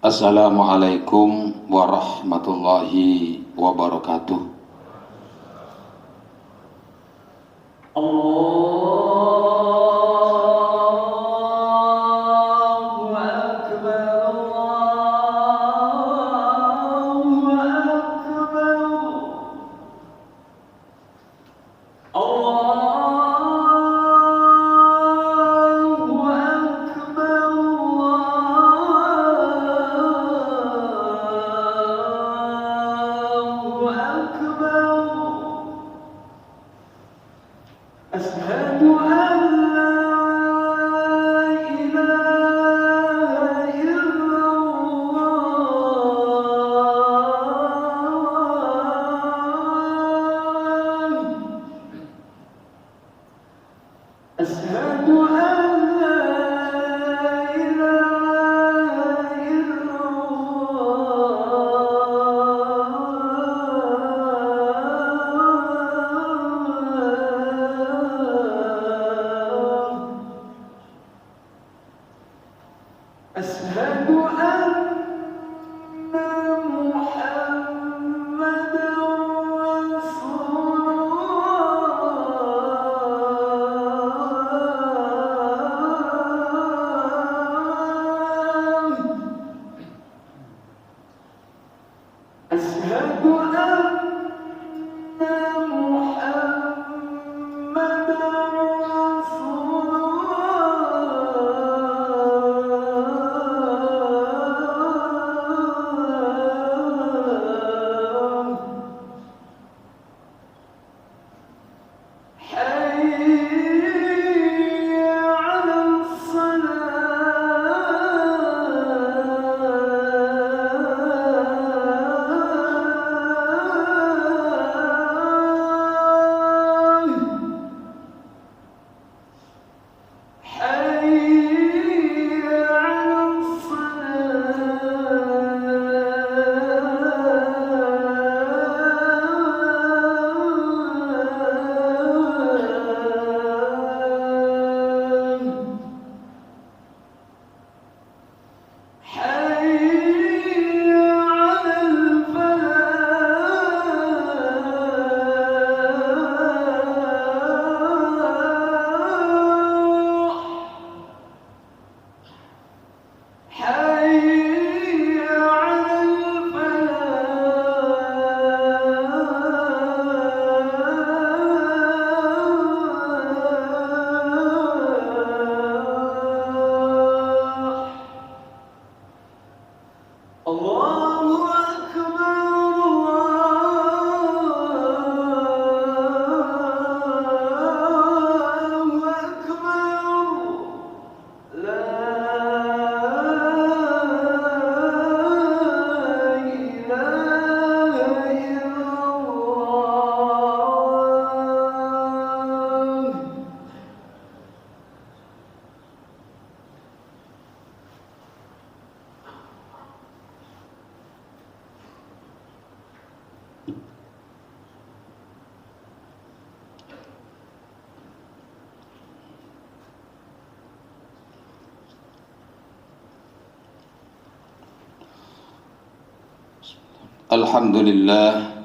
Assalamualaikum warahmatullahi wabarakatuh. Allahu Akbar, Allahu Akbar, Allahu Akbar, Allahu Akbar. أشهد أن لا إله إلا الله. أشهد أن لا إله إلا الله. أشهد أن محمدا رسول الله. أشهد أن محمدا رسول الله. حي على الصلاة. حي على الصلاة. حي على الفلاح. حي على الفلاح. الله أكبر، الله أكبر. لا إله إلا الله. Alhamdulillah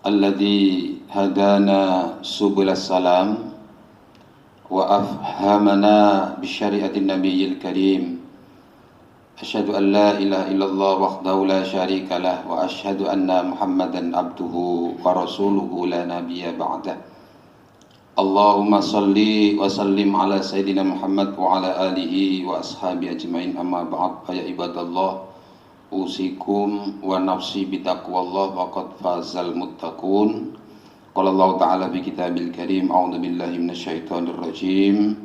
alladzi hadana subulas salam wa afhamana bi syariatin nabiyil karim. Asyhadu an la ilaha illallah wahdahu la syarikalah wa asyhadu anna Muhammadan abduhu wa rasuluhu la nabiyya ba'dah. Allahumma salli wa sallim ala sayyidina Muhammad wa ala alihi wa ashabi ajmain, amma ba'd. Ya ibadallah, usikum wa nafsi bitaqwallah wa qad fazal muttaqun. Qala Allah ta'ala fi kitabil karim, a'udzu billahi minasyaitonir rajim.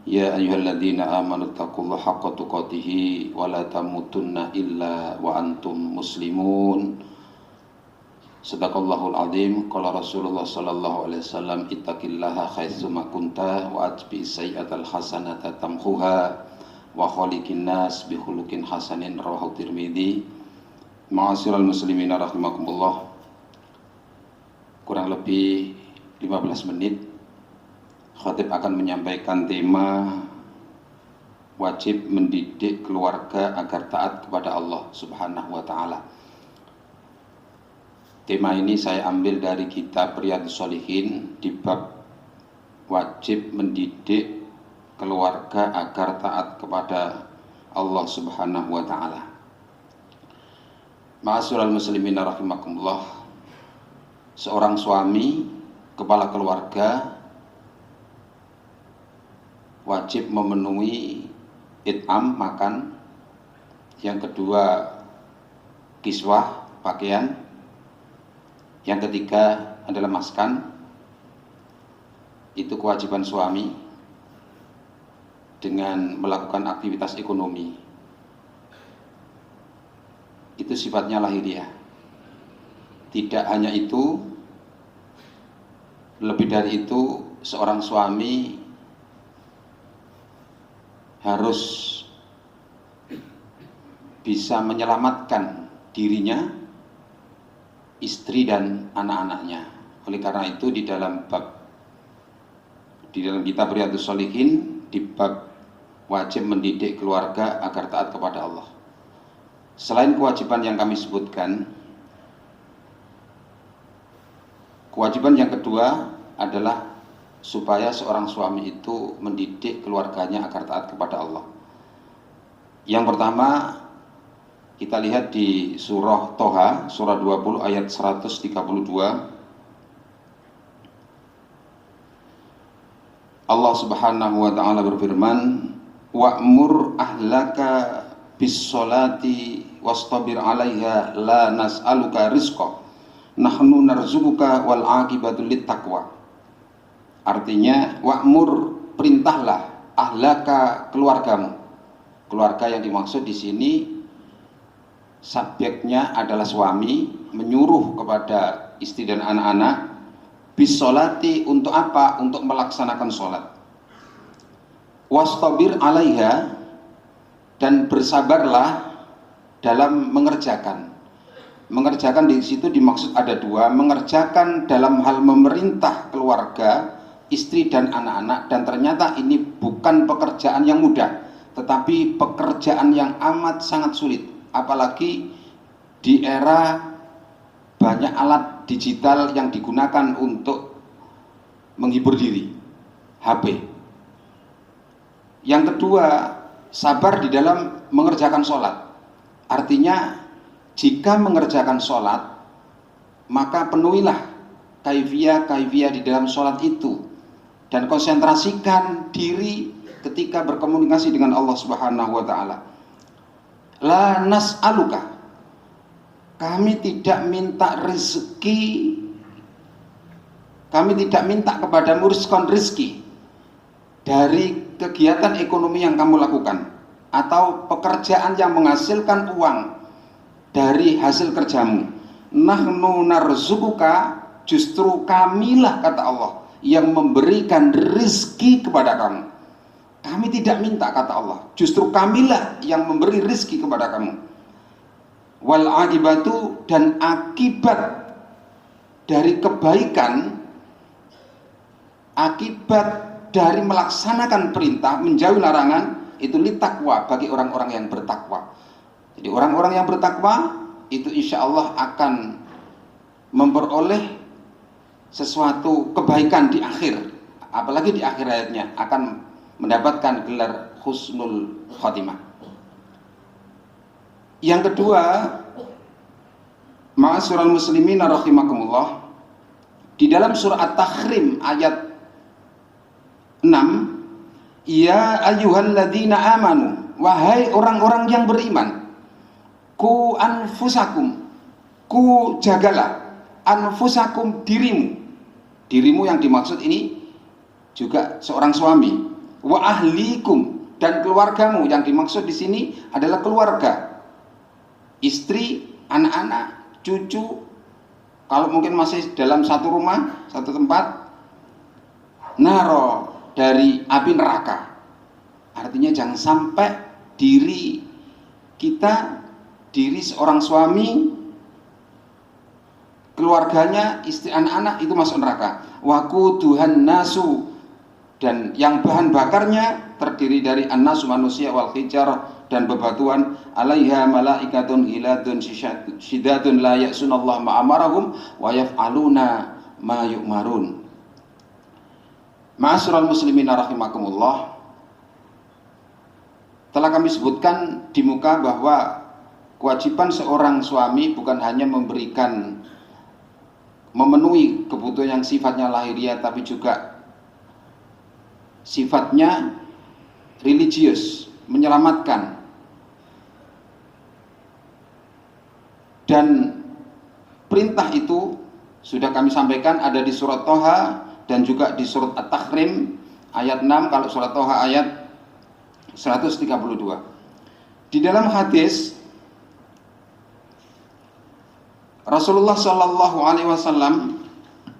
Ya ayyuhalladzina amanu taqullaha haqqa tuqatih wa la tamutunna illa wa antum muslimun. Sadaqallahul azim. Qala Rasulullah sallallahu alaihi wasallam, ittaqillaha haitsu ma kunta wa atbi sayyi'atal hasanata tamhuha wa khaliqin nas bi khuluqin hasanin, rawahu Tirmidzi. Ma'asyiral muslimin rahimakumullah. Kurang lebih 15 menit khatib akan menyampaikan tema wajib mendidik keluarga agar taat kepada Allah Subhanahu wa taala. Tema ini saya ambil dari kitab Riyadhus Shalihin di bab wajib mendidik keluarga agar taat kepada Allah Subhanahu wa taala. Ma'asyiral muslimin rahimakumullah, seorang suami, kepala keluarga, wajib memenuhi it'am, makan. Yang kedua, kiswah, pakaian. Yang ketiga adalah maskan. Itu kewajiban suami dengan melakukan aktivitas ekonomi. Itu sifatnya lahiriah. Tidak hanya itu, lebih dari itu, seorang suami harus bisa menyelamatkan dirinya, istri dan anak-anaknya. Oleh karena itu di dalam kitab Riyadhus Shalihin di bab wajib mendidik keluarga agar taat kepada Allah. Selain kewajiban yang kami sebutkan, kewajiban yang kedua adalah supaya seorang suami itu mendidik keluarganya agar taat kepada Allah. Yang pertama, kita lihat di surah Toha, surah 20 ayat 132. Allah Subhanahu wa taala berfirman, "Wa'mur ahlaka bis-sholati wastabir 'alaiha la nas'aluka rizqa nahnu narzuquka wal 'aqibatu lit-taqwa." Artinya, wa'mur, perintahlah, ahlaka, keluargamu. Keluarga yang dimaksud di sini subjeknya adalah suami, menyuruh kepada istri dan anak-anak bis-sholati, untuk apa? Untuk melaksanakan sholat. Wastabir 'alaiha, dan bersabarlah dalam mengerjakan. Mengerjakan di situ dimaksud ada dua, mengerjakan dalam hal memerintah keluarga, istri dan anak-anak, dan ternyata ini bukan pekerjaan yang mudah, tetapi pekerjaan yang amat sangat sulit, apalagi di era banyak alat digital yang digunakan untuk menghibur diri, HP. Yang kedua, sabar di dalam mengerjakan sholat. Artinya, jika mengerjakan sholat, maka penuhilah kaifiyah di dalam sholat itu, dan konsentrasikan diri ketika berkomunikasi dengan Allah Subhanahu wa taala. La nas'aluka, kami tidak minta rezeki, kami tidak minta kepadamu rizki dari kegiatan ekonomi yang kamu lakukan atau pekerjaan yang menghasilkan uang dari hasil kerjamu. Nahnu narzuquka, justru kamilah, kata Allah, yang memberikan rezeki kepada kamu. Kami tidak minta, kata Allah, justru kamilah yang memberi rezeki kepada kamu. Wal aqibatu, dan akibat dari kebaikan, akibat dari melaksanakan perintah, menjauhi larangan, itu litakwa, bagi orang-orang yang bertakwa. Jadi orang-orang yang bertakwa itu insya Allah akan memperoleh sesuatu kebaikan di akhir, apalagi di akhir hayatnya akan mendapatkan gelar husnul khotimah. Yang kedua, ma'asyiral muslimin rahimakumullah, di dalam surah At-Tahrim ayat 6, ya ayyuhalladzina amanu, wahai orang-orang yang beriman, ku anfusakum, ku jagalah, anfusakum, dirimu yang dimaksud ini juga seorang suami, wa ahlikum, dan keluargamu, yang dimaksud di sini adalah keluarga, istri, anak-anak, cucu, kalau mungkin masih dalam satu rumah, satu tempat, naro, dari api neraka. Artinya jangan sampai diri kita, diri seorang suami, keluarganya, istri, anak-anak itu masuk neraka. Waquduhan nasu, dan yang bahan bakarnya terdiri dari annas manusia wal hijarah dan bebatuan, alaiha malaikatun hiladun syidatun la ya'sunallah ma amarahum wa yaf'aluna ma yu'marun. Ma'asyiral muslimin rahimakumullah, telah kami sebutkan di muka bahwa kewajiban seorang suami bukan hanya memenuhi kebutuhan yang sifatnya lahiriah, tapi juga sifatnya religius, menyelamatkan. Dan perintah itu sudah kami sampaikan ada di surat Toha dan juga di surat At-Tahrim ayat 6, kalau surat Toha ayat 132. Di dalam hadis Rasulullah Shallallahu Alaihi Wasallam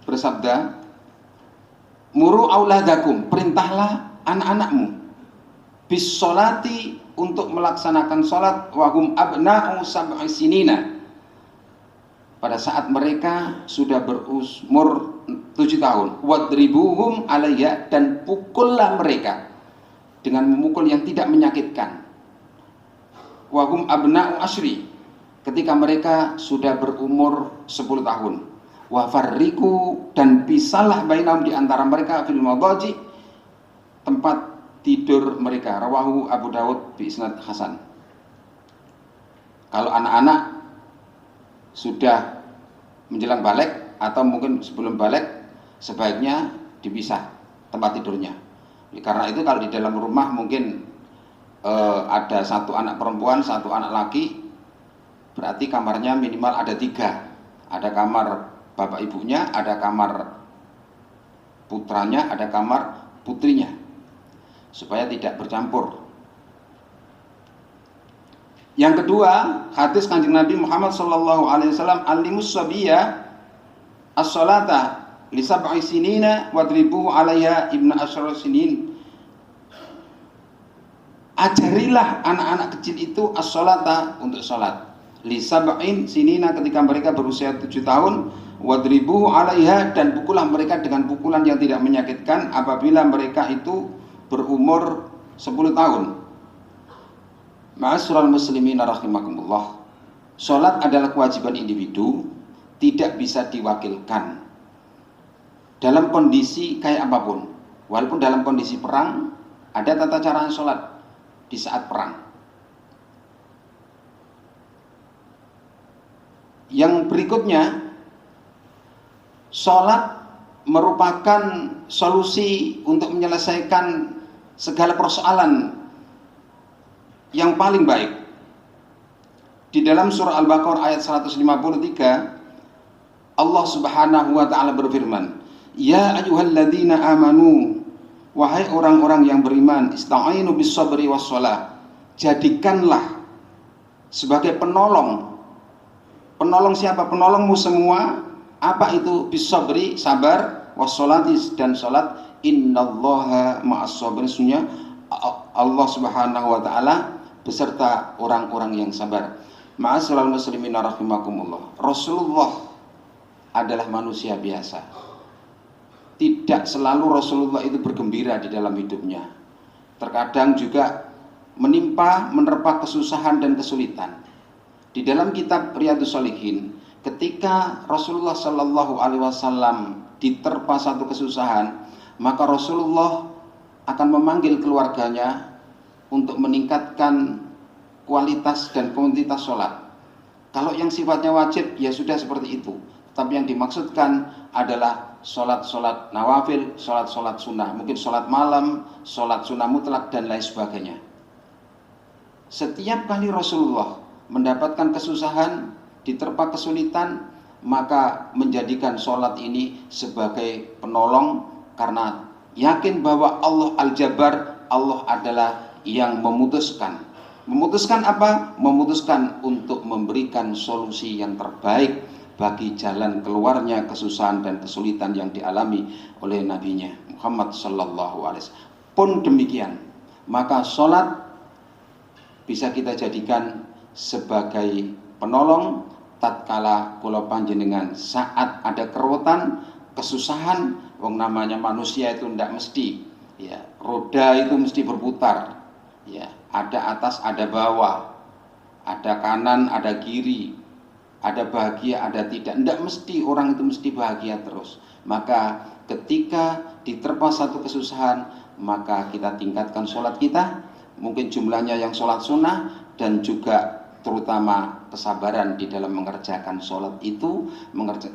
bersabda, muru auladakum, perintahlah anak-anakmu, bis sholati, untuk melaksanakan sholat, wahum abna'u sab'i sinina, pada saat mereka sudah berumur 7 tahun, wadribuhum alayya, dan pukullah mereka dengan memukul yang tidak menyakitkan, wahum abna'u ashri, ketika mereka sudah berumur 10 tahun, wa farriqu, dan pisahlah bainahum, di antara mereka, fil madaji, tempat tidur mereka. Rawahu Abu Dawud bi isnad hasan. Kalau anak-anak sudah menjelang balik atau mungkin sebelum balik, sebaiknya dipisah tempat tidurnya. Karena itu kalau di dalam rumah mungkin ada satu anak perempuan, satu anak laki, berarti kamarnya minimal ada 3. Ada kamar bapak ibunya, ada kamar putranya, ada kamar putrinya, supaya tidak bercampur. Yang kedua, hadis Kanjeng Nabi Muhammad sallallahu alaihi wasallam, alimus sabiyya as-salata li sab'i sinina wadribu 'alaiha ibna asyara sinin. Ajarilah anak-anak kecil itu as-salata, untuk salat, li sab'in sinina, ketika mereka berusia 7 tahun, wadribu 'alaiha, dan pukullah mereka dengan pukulan yang tidak menyakitkan apabila mereka itu berumur 10 tahun. Ma'asyiral muslimin rahimakumullah, salat adalah kewajiban individu, tidak bisa diwakilkan dalam kondisi kayak apapun. Walaupun dalam kondisi perang, ada tata cara salat di saat perang. Yang berikutnya, sholat merupakan solusi untuk menyelesaikan segala persoalan yang paling baik. Di dalam surah Al-Baqarah ayat 153, Allah Subhanahu wa taala berfirman, ya ayyuhalladzina amanu, wahai orang-orang yang beriman, ista'inu bis sabri was shalah, jadikanlah sebagai penolong. Penolong siapa? Penolongmu semua. Apa itu? Bisabri, sabar, wassolati, dan salat. Innallaha ma'as sabirin, sesungguhnya Allah Subhanahu wa taala beserta orang-orang yang sabar. Ma'asyiral muslimin rahimakumullah, Rasulullah adalah manusia biasa. Tidak selalu Rasulullah itu bergembira di dalam hidupnya. Terkadang juga menerpa kesusahan dan kesulitan. Di dalam kitab Riyadhus Shalihin, ketika Rasulullah Shallallahu Alaihi Wasallam diterpa satu kesusahan, maka Rasulullah akan memanggil keluarganya untuk meningkatkan kualitas dan kuantitas sholat. Kalau yang sifatnya wajib, ya sudah seperti itu. Tapi yang dimaksudkan adalah sholat-sholat nawafil, sholat-sholat sunnah, mungkin sholat malam, sholat sunnah mutlak, dan lain sebagainya. Setiap kali Rasulullah mendapatkan kesusahan, diterpa kesulitan, maka menjadikan sholat ini sebagai penolong, karena yakin bahwa Allah Al-Jabbar, Allah adalah yang memutuskan. Memutuskan apa? Memutuskan untuk memberikan solusi yang terbaik bagi jalan keluarnya kesusahan dan kesulitan yang dialami oleh nabinya Muhammad sallallahu alaihi wasallam. Pun demikian, maka sholat bisa kita jadikan sebagai penolong tatkala kula panjenengan saat ada keruwetan, kesusahan. Wong namanya manusia itu tidak mesti Ya, roda itu mesti berputar. Ya, ada atas, ada bawah, ada kanan, ada kiri, ada bahagia, ada tidak. Tidak mesti orang itu mesti bahagia terus. Maka ketika diterpa satu kesusahan, maka kita tingkatkan sholat kita. Mungkin jumlahnya yang sholat sunnah, dan juga terutama kesabaran di dalam mengerjakan sholat itu.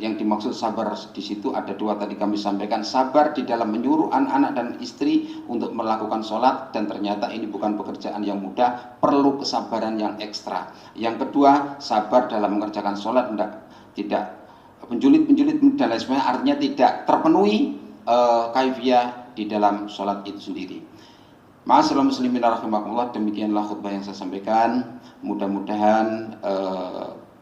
Yang dimaksud sabar di situ ada dua tadi kami sampaikan. Sabar di dalam menyuruh anak-anak dan istri untuk melakukan sholat, dan ternyata ini bukan pekerjaan yang mudah, perlu kesabaran yang ekstra. Yang kedua, sabar dalam mengerjakan sholat, tidak penjulit-penjulit dan lain sebagainya, artinya tidak terpenuhi kaifiah di dalam sholat itu sendiri. Ma'asyiral muslimin rahimakumullah, demikianlah khutbah yang saya sampaikan. Mudah-mudahan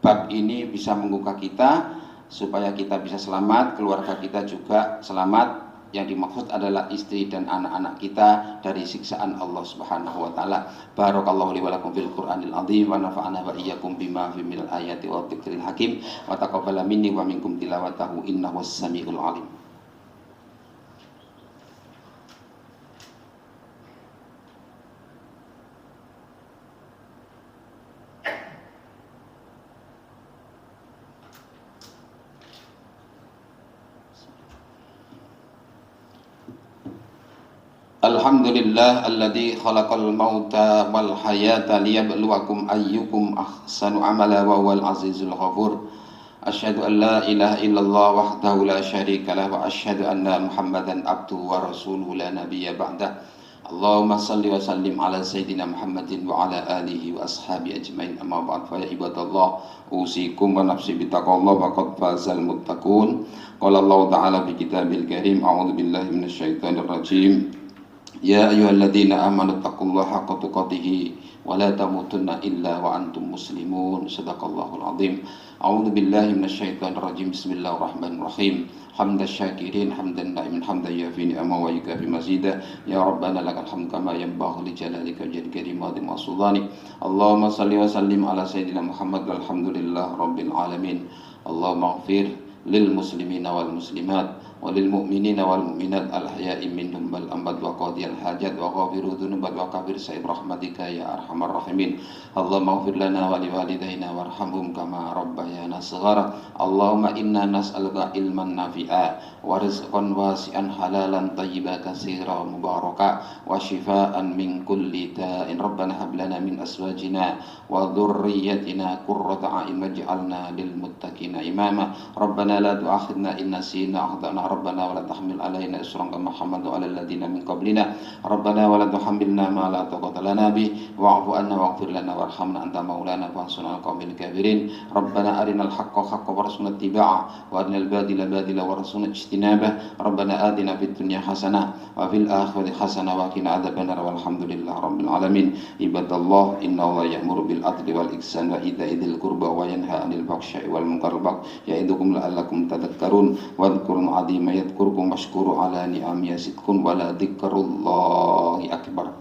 bab ini bisa menggugah kita supaya kita bisa selamat, keluarga kita juga selamat. Yang dimaksud adalah istri dan anak-anak kita dari siksaan Allah Subhanahu wa taala. Barakallahu li wa lakum fil Qur'anil azim wa nafa'ana wa iyyakum bima fi minal ayati wa dzikril hakim wa taqabbala minni wa minkum tilawatahu innahu was-sami'ul alim. Alhamdulillah alladzi khalaqal mauta wal hayata liyabluwakum ayyukum ahsanu amala wa huwal azizul ghafur. Asyhadu an la ilaha illallah wahdahu la syarika lah wa asyhadu anna Muhammadan abduhu wa rasuluhu la nabiyya ba'dah. Allahumma salli wa sallim ala sayyidina Muhammadin wa ala alihi wa ashabi ajmain, amma ba'd. Fa ya ibadallah, usikum wa nafsi bitaqwallah wa qad fazal muttaqun. Qala Allah ta'ala fi kitabil karim, a'udzu billahi minasyaitonir rajim. Ya ayyuhalladzina amanu taqullaha haqqa tuqatih wa la tamutunna illa wa antum muslimun. Shadaqallahul azim. A'udzu billahi minasyaitonir rajim. Bismillahirrahmanirrahim. Hamdasy syakirin hamdan na'imin hamdan yafi ni'ama wa yukafi mazida. Ya rabbana lakal hamdu kama yanbaghi li jalalika wa jalali karimati wa sultani. Allahumma shalli wa sallim ala sayyidina Muhammad walhamdulillahi rabbil alamin. Allahumma ighfir lil muslimina wal muslimat walil mu'minina wal mu'minat al-ahya'i minhum wal amwat wa qadiyal hajat wa ghafiru dhunubat wa kafir sa'ib rahmatika ya arhamar rahimin. Allahumma ighfir lana wa liwalidayna warhamhum kama rabbayana shighara. Allahumma inna nas'aluka ilman nafi'a wa rizqan wasi'an halalan tayyiban katsiran mubaraka wa shifaan min kulli da'in. Rabbana hab lana min azwajina wa dhurriyyatina qurrata a'yun waj'alna lil muttaqina imama. Rabbana la tu'akhidna in nasina akhtana. Rabbana wa la tahmil alaina isran kama hamaltu ala alladziina min qablina. Rabbana wa la tuhammilna ma la taqata lana bih wa'fu anna waghfir lana warhamna anta maulana fansurna 'alal qaumil kafirin. Rabbana arinal haqqo haqqan warzuqna ittiba'a wa arinal batila batila warzuqna ijtinabah. Rabbana atina fid dunya hasanah wa fil akhirati hasanah wa qina adzabannar. Walhamdulillahi rabbil alamin. Ibadallah, innallaha ya'muru bil adli wal ihsani wa ita'i dzil qurba wa yanha 'anil fahsya'i wal munkari wal baghi ya'idukum la'allakum tadhakkarun. Wadhkurul 'azima yadhkurkum washkuru 'ala ni'ami yazidkum wa la dzikrullahi akbar.